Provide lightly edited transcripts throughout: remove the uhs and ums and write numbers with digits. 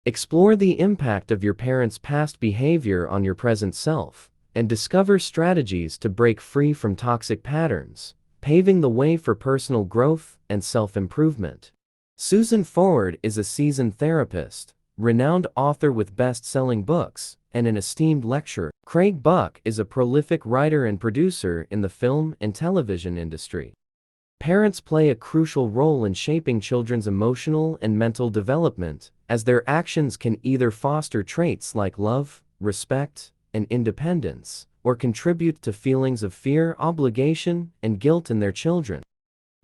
Explore the impact of your parents' past behavior on your present self, and discover strategies to break free from toxic patterns, paving the way for personal growth and self-improvement. Susan Forward is a seasoned therapist, renowned author with best-selling books, and an esteemed lecturer. Craig Buck is a prolific writer and producer in the film and television industry. Parents play a crucial role in shaping children's emotional and mental development, as their actions can either foster traits like love, respect, and independence, or contribute to feelings of fear, obligation, and guilt in their children.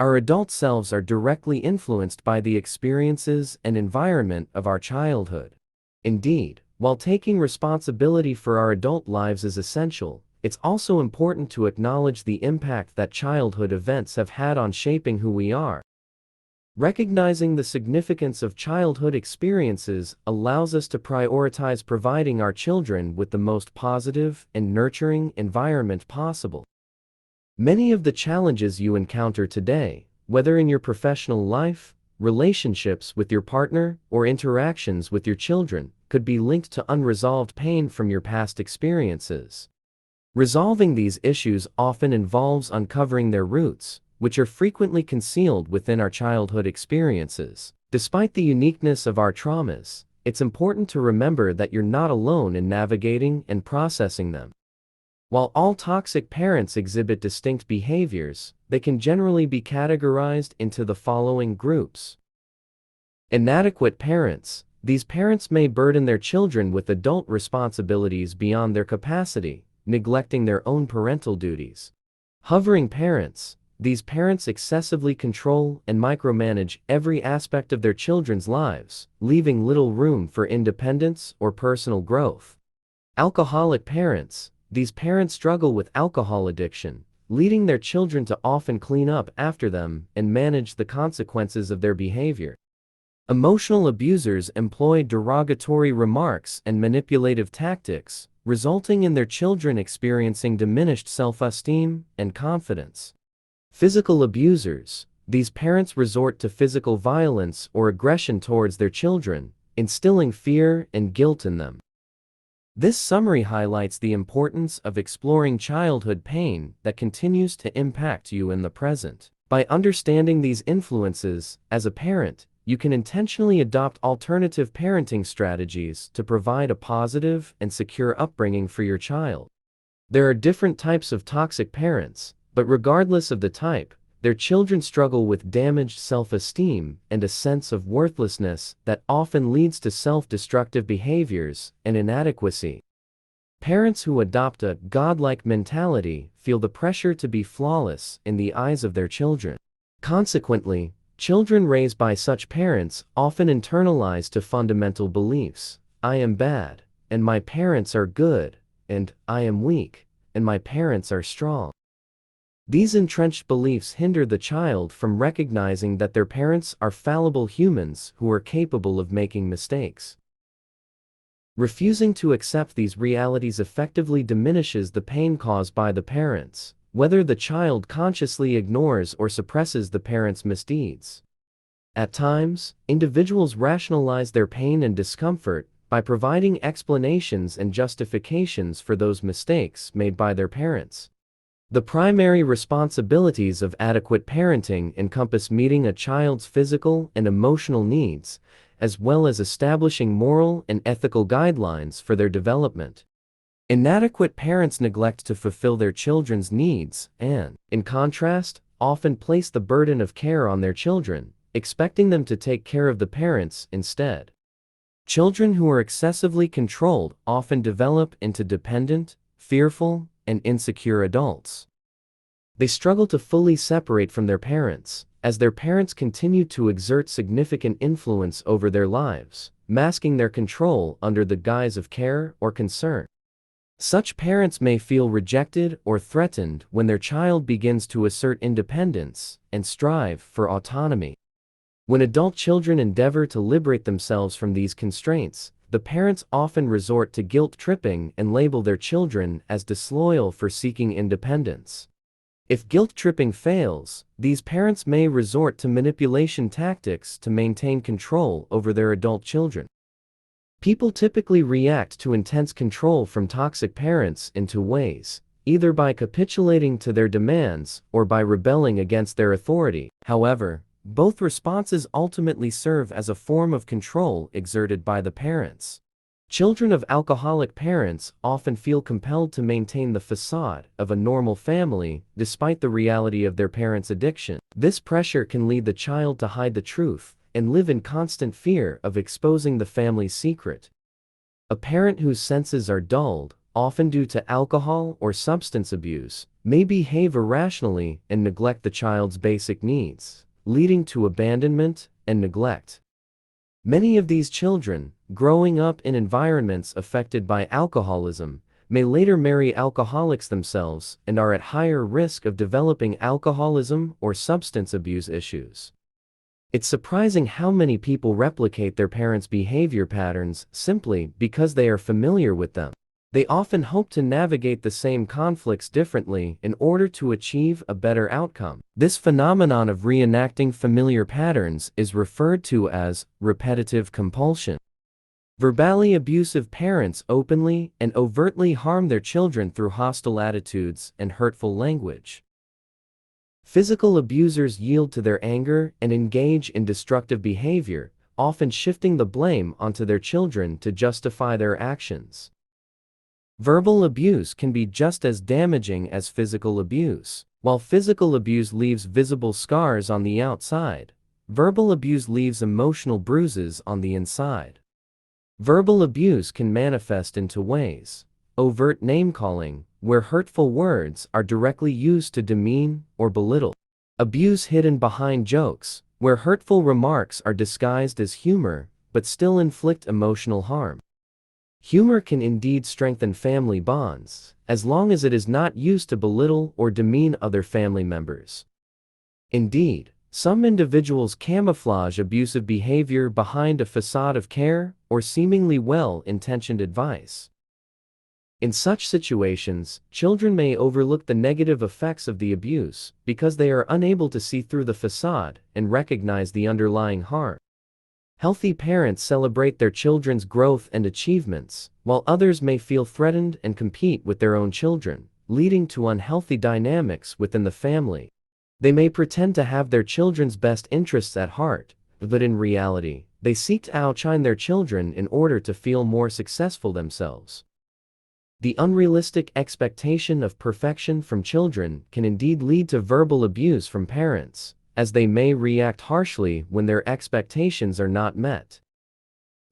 Our adult selves are directly influenced by the experiences and environment of our childhood. Indeed, while taking responsibility for our adult lives is essential, it's also important to acknowledge the impact that childhood events have had on shaping who we are. Recognizing the significance of childhood experiences allows us to prioritize providing our children with the most positive and nurturing environment possible. Many of the challenges you encounter today, whether in your professional life, relationships with your partner, or interactions with your children, could be linked to unresolved pain from your past experiences. Resolving these issues often involves uncovering their roots, which are frequently concealed within our childhood experiences. Despite the uniqueness of our traumas, it's important to remember that you're not alone in navigating and processing them. While all toxic parents exhibit distinct behaviors, they can generally be categorized into the following groups. Inadequate parents. These parents may burden their children with adult responsibilities beyond their capacity, neglecting their own parental duties. Hovering parents. These parents excessively control and micromanage every aspect of their children's lives, leaving little room for independence or personal growth. Alcoholic parents. These parents struggle with alcohol addiction, leading their children to often clean up after them and manage the consequences of their behavior. Emotional abusers employ derogatory remarks and manipulative tactics, resulting in their children experiencing diminished self-esteem and confidence. Physical abusers. These parents resort to physical violence or aggression towards their children, instilling fear and guilt in them. This summary highlights the importance of exploring childhood pain that continues to impact you in the present. By understanding these influences, as a parent, you can intentionally adopt alternative parenting strategies to provide a positive and secure upbringing for your child. There are different types of toxic parents, but regardless of the type, their children struggle with damaged self-esteem and a sense of worthlessness that often leads to self-destructive behaviors and inadequacy. Parents who adopt a godlike mentality feel the pressure to be flawless in the eyes of their children. Consequently, children raised by such parents often internalize two fundamental beliefs: I am bad, and my parents are good, and I am weak, and my parents are strong. These entrenched beliefs hinder the child from recognizing that their parents are fallible humans who are capable of making mistakes. Refusing to accept these realities effectively diminishes the pain caused by the parents, whether the child consciously ignores or suppresses the parents' misdeeds. At times, individuals rationalize their pain and discomfort by providing explanations and justifications for those mistakes made by their parents. The primary responsibilities of adequate parenting encompass meeting a child's physical and emotional needs, as well as establishing moral and ethical guidelines for their development. Inadequate parents neglect to fulfill their children's needs and, in contrast, often place the burden of care on their children, expecting them to take care of the parents instead. Children who are excessively controlled often develop into dependent, fearful, and insecure adults. They struggle to fully separate from their parents, as their parents continue to exert significant influence over their lives, masking their control under the guise of care or concern. Such parents may feel rejected or threatened when their child begins to assert independence and strive for autonomy. When adult children endeavor to liberate themselves from these constraints, the parents often resort to guilt-tripping and label their children as disloyal for seeking independence. If guilt-tripping fails, these parents may resort to manipulation tactics to maintain control over their adult children. People typically react to intense control from toxic parents in two ways, either by capitulating to their demands or by rebelling against their authority. However, both responses ultimately serve as a form of control exerted by the parents. Children of alcoholic parents often feel compelled to maintain the facade of a normal family despite the reality of their parents' addiction. This pressure can lead the child to hide the truth and live in constant fear of exposing the family's secret. A parent whose senses are dulled, often due to alcohol or substance abuse, may behave irrationally and neglect the child's basic needs, leading to abandonment and neglect. Many of these children, growing up in environments affected by alcoholism, may later marry alcoholics themselves and are at higher risk of developing alcoholism or substance abuse issues. It's surprising how many people replicate their parents' behavior patterns simply because they are familiar with them. They often hope to navigate the same conflicts differently in order to achieve a better outcome. This phenomenon of reenacting familiar patterns is referred to as repetitive compulsion. Verbally abusive parents openly and overtly harm their children through hostile attitudes and hurtful language. Physical abusers yield to their anger and engage in destructive behavior, often shifting the blame onto their children to justify their actions. Verbal abuse can be just as damaging as physical abuse. While physical abuse leaves visible scars on the outside, verbal abuse leaves emotional bruises on the inside. Verbal abuse can manifest in two ways: overt name-calling, where hurtful words are directly used to demean or belittle; abuse hidden behind jokes, where hurtful remarks are disguised as humor but still inflict emotional harm. Humor can indeed strengthen family bonds, as long as it is not used to belittle or demean other family members. Indeed, some individuals camouflage abusive behavior behind a facade of care or seemingly well-intentioned advice. In such situations, children may overlook the negative effects of the abuse because they are unable to see through the facade and recognize the underlying harm. Healthy parents celebrate their children's growth and achievements, while others may feel threatened and compete with their own children, leading to unhealthy dynamics within the family. They may pretend to have their children's best interests at heart, but in reality, they seek to outshine their children in order to feel more successful themselves. The unrealistic expectation of perfection from children can indeed lead to verbal abuse from parents, as they may react harshly when their expectations are not met.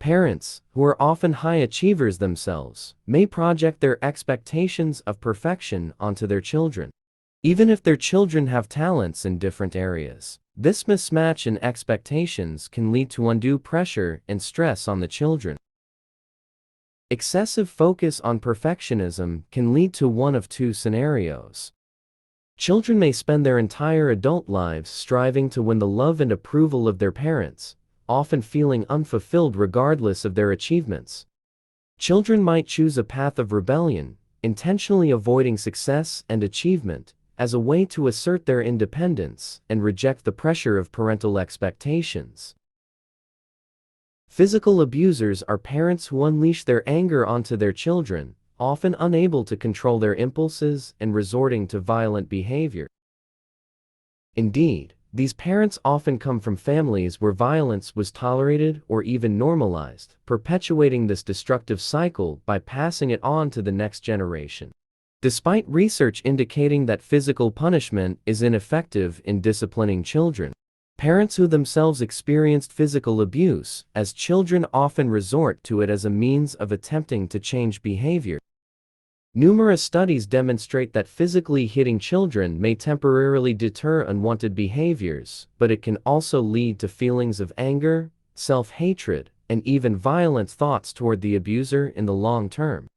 Parents, who are often high achievers themselves, may project their expectations of perfection onto their children. Even if their children have talents in different areas, this mismatch in expectations can lead to undue pressure and stress on the children. Excessive focus on perfectionism can lead to one of two scenarios. Children may spend their entire adult lives striving to win the love and approval of their parents, often feeling unfulfilled regardless of their achievements. Children might choose a path of rebellion, intentionally avoiding success and achievement, as a way to assert their independence and reject the pressure of parental expectations. Physical abusers are parents who unleash their anger onto their children, often unable to control their impulses and resorting to violent behavior. Indeed, these parents often come from families where violence was tolerated or even normalized, perpetuating this destructive cycle by passing it on to the next generation. Despite research indicating that physical punishment is ineffective in disciplining children, parents who themselves experienced physical abuse as children often resort to it as a means of attempting to change behavior. Numerous studies demonstrate that physically hitting children may temporarily deter unwanted behaviors, but it can also lead to feelings of anger, self-hatred, and even violent thoughts toward the abuser in the long term.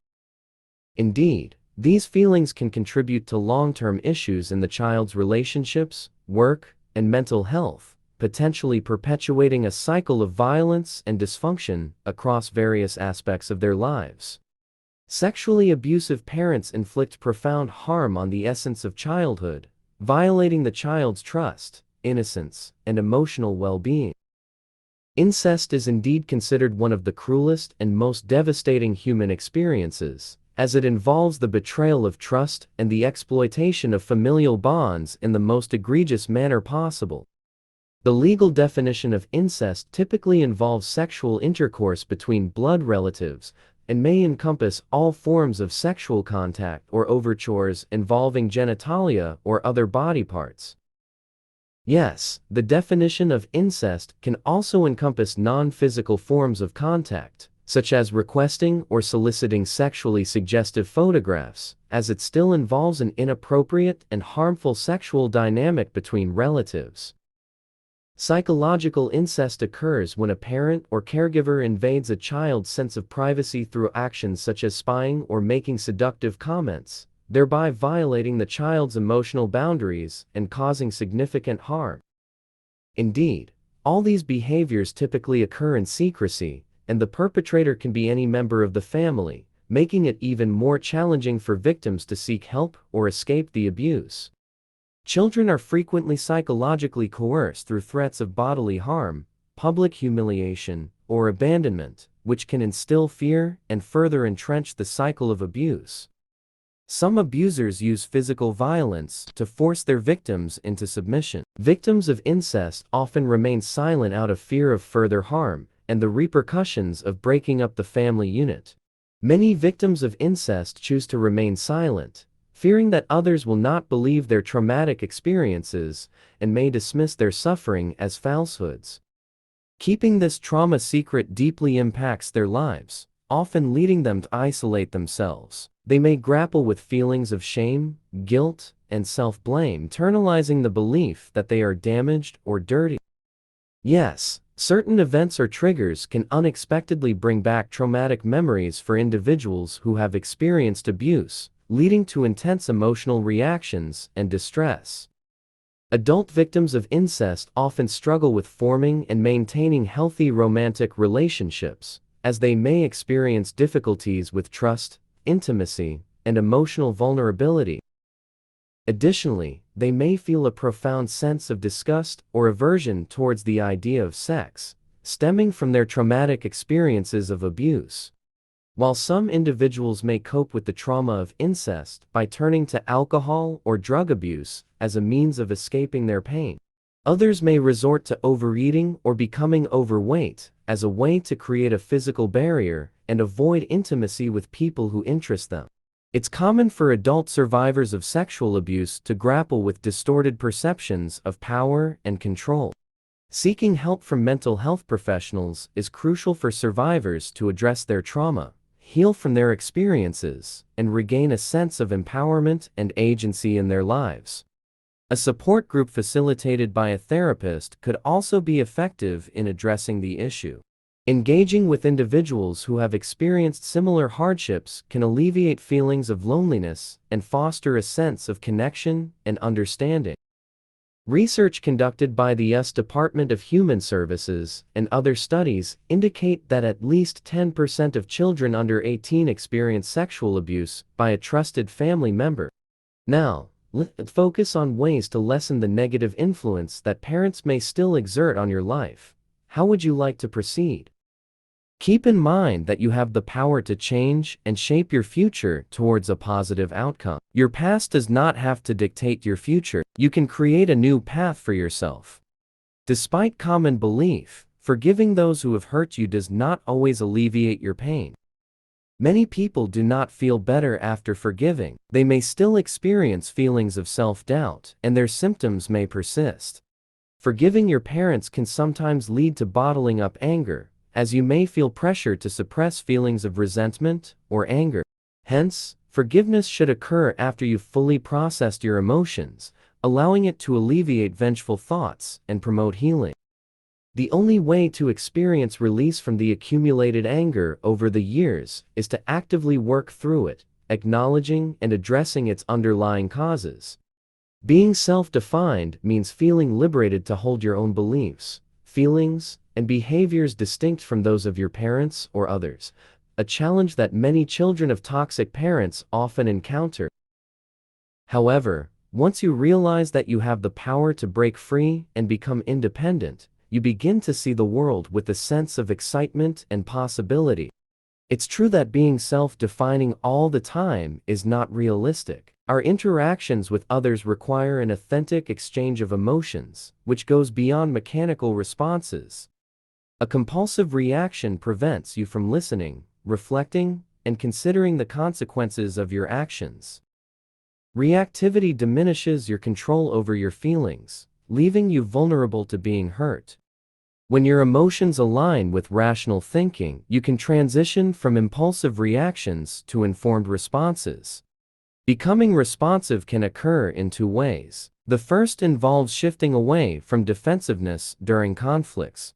Indeed, these feelings can contribute to long-term issues in the child's relationships, work, and mental health, potentially perpetuating a cycle of violence and dysfunction across various aspects of their lives. Sexually abusive parents inflict profound harm on the essence of childhood, violating the child's trust, innocence, and emotional well-being. Incest is indeed considered one of the cruelest and most devastating human experiences, as it involves the betrayal of trust and the exploitation of familial bonds in the most egregious manner possible. The legal definition of incest typically involves sexual intercourse between blood relatives and may encompass all forms of sexual contact or overtures involving genitalia or other body parts. Yes, the definition of incest can also encompass non-physical forms of contact, such as requesting or soliciting sexually suggestive photographs, as it still involves an inappropriate and harmful sexual dynamic between relatives. Psychological incest occurs when a parent or caregiver invades a child's sense of privacy through actions such as spying or making seductive comments, thereby violating the child's emotional boundaries and causing significant harm. Indeed, all these behaviors typically occur in secrecy, and the perpetrator can be any member of the family, making it even more challenging for victims to seek help or escape the abuse. Children are frequently psychologically coerced through threats of bodily harm, public humiliation, or abandonment, which can instill fear and further entrench the cycle of abuse. Some abusers use physical violence to force their victims into submission. Victims of incest often remain silent out of fear of further harm and the repercussions of breaking up the family unit. Many victims of incest choose to remain silent, fearing that others will not believe their traumatic experiences and may dismiss their suffering as falsehoods. Keeping this trauma secret deeply impacts their lives, often leading them to isolate themselves. They may grapple with feelings of shame, guilt, and self-blame, internalizing the belief that they are damaged or dirty. Yes, certain events or triggers can unexpectedly bring back traumatic memories for individuals who have experienced abuse, leading to intense emotional reactions and distress. Adult victims of incest often struggle with forming and maintaining healthy romantic relationships, as they may experience difficulties with trust, intimacy, and emotional vulnerability. Additionally, they may feel a profound sense of disgust or aversion towards the idea of sex, stemming from their traumatic experiences of abuse. While some individuals may cope with the trauma of incest by turning to alcohol or drug abuse as a means of escaping their pain, others may resort to overeating or becoming overweight as a way to create a physical barrier and avoid intimacy with people who interest them. It's common for adult survivors of sexual abuse to grapple with distorted perceptions of power and control. Seeking help from mental health professionals is crucial for survivors to address their trauma, heal from their experiences, and regain a sense of empowerment and agency in their lives. A support group facilitated by a therapist could also be effective in addressing the issue. Engaging with individuals who have experienced similar hardships can alleviate feelings of loneliness and foster a sense of connection and understanding. Research conducted by the U.S. Department of Human Services and other studies indicate that at least 10% of children under 18 experience sexual abuse by a trusted family member. Now, let's focus on ways to lessen the negative influence that parents may still exert on your life. How would you like to proceed? Keep in mind that you have the power to change and shape your future towards a positive outcome. Your past does not have to dictate your future. You can create a new path for yourself. Despite common belief, forgiving those who have hurt you does not always alleviate your pain. Many people do not feel better after forgiving. They may still experience feelings of self-doubt, and their symptoms may persist. Forgiving your parents can sometimes lead to bottling up anger, as you may feel pressure to suppress feelings of resentment or anger. Hence, forgiveness should occur after you've fully processed your emotions, allowing it to alleviate vengeful thoughts and promote healing. The only way to experience release from the accumulated anger over the years is to actively work through it, acknowledging and addressing its underlying causes. Being self-defined means feeling liberated to hold your own beliefs, feelings, and behaviors distinct from those of your parents or others, a challenge that many children of toxic parents often encounter. However, once you realize that you have the power to break free and become independent, you begin to see the world with a sense of excitement and possibility. It's true that being self-defining all the time is not realistic. Our interactions with others require an authentic exchange of emotions, which goes beyond mechanical responses. A compulsive reaction prevents you from listening, reflecting, and considering the consequences of your actions. Reactivity diminishes your control over your feelings, leaving you vulnerable to being hurt. When your emotions align with rational thinking, you can transition from impulsive reactions to informed responses. Becoming responsive can occur in two ways. The first involves shifting away from defensiveness during conflicts.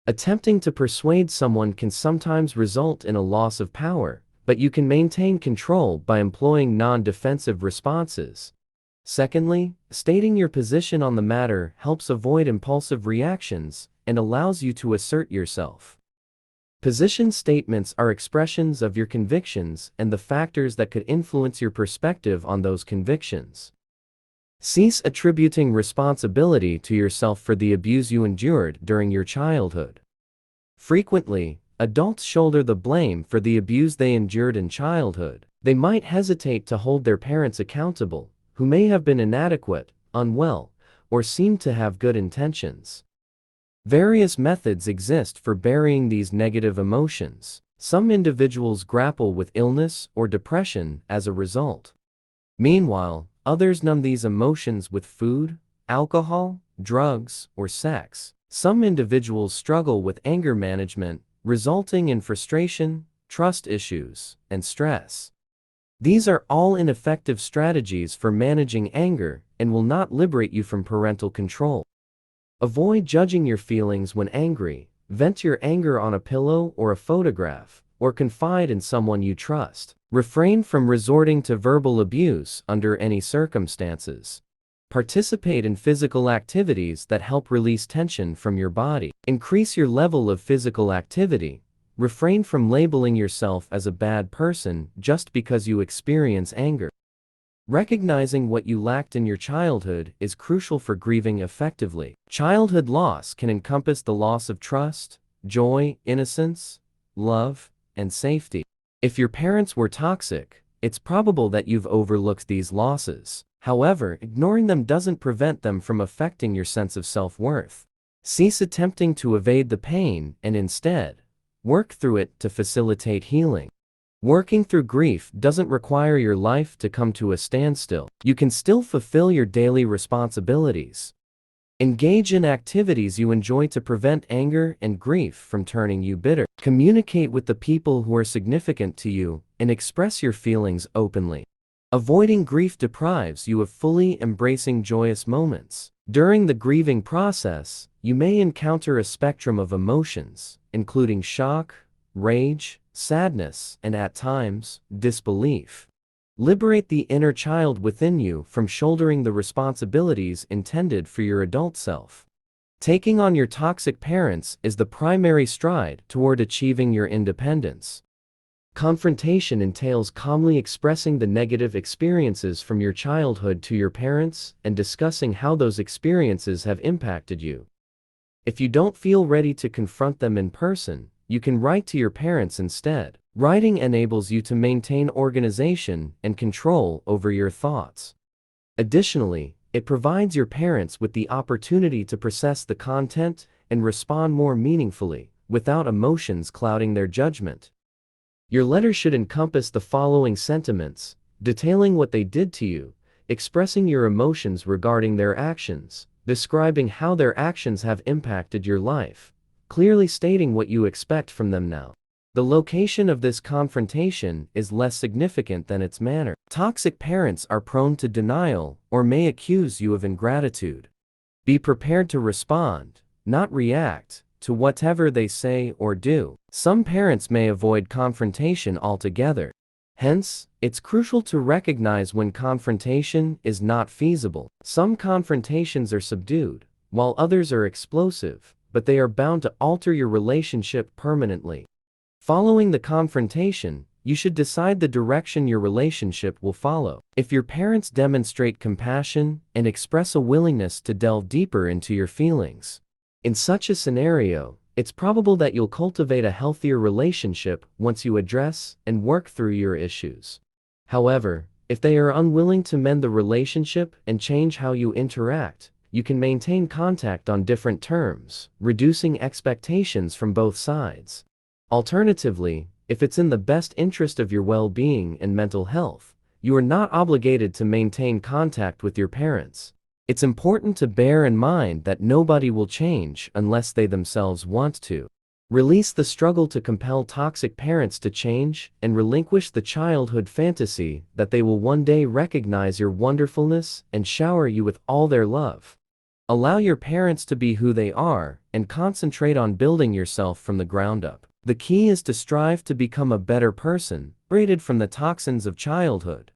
Attempting to persuade someone can sometimes result in a loss of power, but you can maintain control by employing non-defensive responses. Secondly, stating your position on the matter helps avoid impulsive reactions and allows you to assert yourself. Position statements are expressions of your convictions and the factors that could influence your perspective on those convictions. Cease attributing responsibility to yourself for the abuse you endured during your childhood. Frequently, adults shoulder the blame for the abuse they endured in childhood. They might hesitate to hold their parents accountable, who may have been inadequate, unwell, or seem to have good intentions. Various methods exist for burying these negative emotions. Some individuals grapple with illness or depression as a result. Meanwhile, others numb these emotions with food, alcohol, drugs, or sex. Some individuals struggle with anger management, resulting in frustration, trust issues, and stress. These are all ineffective strategies for managing anger and will not liberate you from parental control. Avoid judging your feelings when angry. Vent your anger on a pillow or a photograph, or confide in someone you trust. Refrain from resorting to verbal abuse under any circumstances. Participate in physical activities that help release tension from your body. Increase your level of physical activity. Refrain from labeling yourself as a bad person just because you experience anger. Recognizing what you lacked in your childhood is crucial for grieving effectively. Childhood loss can encompass the loss of trust, joy, innocence, love, and safety. If your parents were toxic, it's probable that you've overlooked these losses. However, ignoring them doesn't prevent them from affecting your sense of self-worth. Cease attempting to evade the pain and instead, work through it to facilitate healing. Working through grief doesn't require your life to come to a standstill. You can still fulfill your daily responsibilities. Engage in activities you enjoy to prevent anger and grief from turning you bitter. Communicate with the people who are significant to you and express your feelings openly. Avoiding grief deprives you of fully embracing joyous moments. During the grieving process, you may encounter a spectrum of emotions, including shock, rage, sadness, and at times, disbelief. Liberate the inner child within you from shouldering the responsibilities intended for your adult self. Taking on your toxic parents is the primary stride toward achieving your independence. Confrontation entails calmly expressing the negative experiences from your childhood to your parents and discussing how those experiences have impacted you. If you don't feel ready to confront them in person, you can write to your parents instead. Writing enables you to maintain organization and control over your thoughts. Additionally, it provides your parents with the opportunity to process the content and respond more meaningfully, without emotions clouding their judgment. Your letter should encompass the following sentiments: detailing what they did to you, expressing your emotions regarding their actions, describing how their actions have impacted your life, clearly stating what you expect from them now. The location of this confrontation is less significant than its manner. Toxic parents are prone to denial or may accuse you of ingratitude. Be prepared to respond, not react, to whatever they say or do. Some parents may avoid confrontation altogether. Hence, it's crucial to recognize when confrontation is not feasible. Some confrontations are subdued, while others are explosive, but they are bound to alter your relationship permanently. Following the confrontation, you should decide the direction your relationship will follow. If your parents demonstrate compassion and express a willingness to delve deeper into your feelings, In such a scenario, it's probable that you'll cultivate a healthier relationship once you address and work through your issues. However, if they are unwilling to mend the relationship and change how you interact, you can maintain contact on different terms, reducing expectations from both sides. Alternatively, if it's in the best interest of your well-being and mental health, you are not obligated to maintain contact with your parents. It's important to bear in mind that nobody will change unless they themselves want to. Release the struggle to compel toxic parents to change and relinquish the childhood fantasy that they will one day recognize your wonderfulness and shower you with all their love. Allow your parents to be who they are and concentrate on building yourself from the ground up. The key is to strive to become a better person, liberated from the toxins of childhood.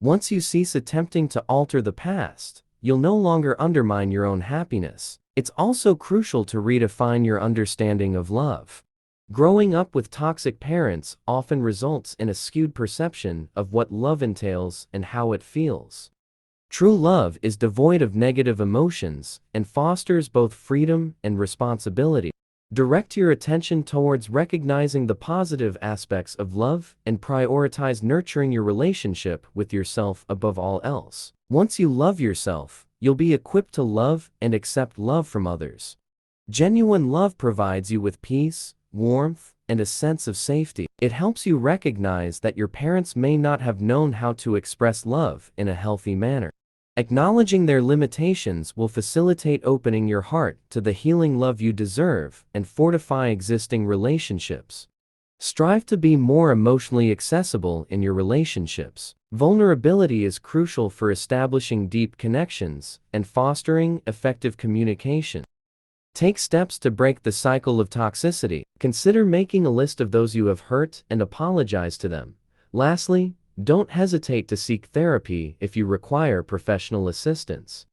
Once you cease attempting to alter the past, you'll no longer undermine your own happiness. It's also crucial to redefine your understanding of love. Growing up with toxic parents often results in a skewed perception of what love entails and how it feels. True love is devoid of negative emotions and fosters both freedom and responsibility. Direct your attention towards recognizing the positive aspects of love and prioritize nurturing your relationship with yourself above all else. Once you love yourself, you'll be equipped to love and accept love from others. Genuine love provides you with peace, warmth, and a sense of safety. It helps you recognize that your parents may not have known how to express love in a healthy manner. Acknowledging their limitations will facilitate opening your heart to the healing love you deserve and fortify existing relationships. Strive to be more emotionally accessible in your relationships. Vulnerability is crucial for establishing deep connections and fostering effective communication. Take steps to break the cycle of toxicity. Consider making a list of those you have hurt and apologize to them. Lastly, don't hesitate to seek therapy if you require professional assistance.